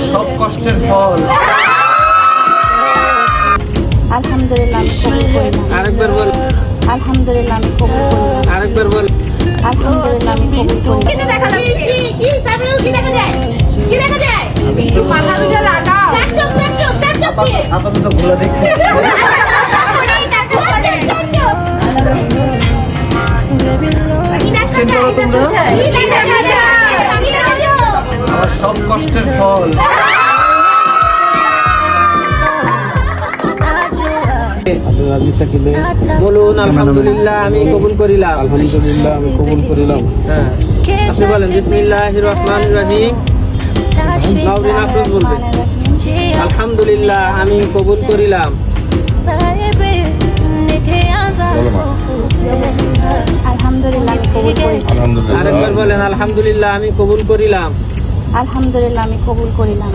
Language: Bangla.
আমার সব কষ্টের ফল। আলহামদুলিল্লাহ আমি কবুল করিলাম। আরেকবার বল। আলহামদুলিল্লাহ আমি কবুল করিলাম। আরেকবার বল। আলহামদুলিল্লাহ আমি কবুল করিলাম। কি দেখা যাচ্ছে? কি সামিউল কি দেখা যায়? কি দেখা যায়? মাথা দুটো লাগাও। চাপ দিয়ে। আপাতত ভুলা দেখতে এই দেখো, কি দেখা যায়? তোমরা কি দেখা যায়? আমার সব কষ্টের ফল। আপনি রাজি থাকিলে বলুন আলহামদুলিল্লাহ আমি কবুল করিলাম। আলহামদুলিল্লাহ আমি কবুল করিলাম। হ্যাঁ আপনি বলেন বিসমিল্লাহির রহমানির রহিম। নাউরিন আফরোজ বলবেন আলহামদুলিল্লাহ আমি কবুল করিলাম। আলহামদুলিল্লাহ আমি কবুল করিলাম। আরেকবার বলেন আলহামদুলিল্লাহ আমি কবুল করিলাম। আলহামদুলিল্লাহ আমি কবুল করিলাম।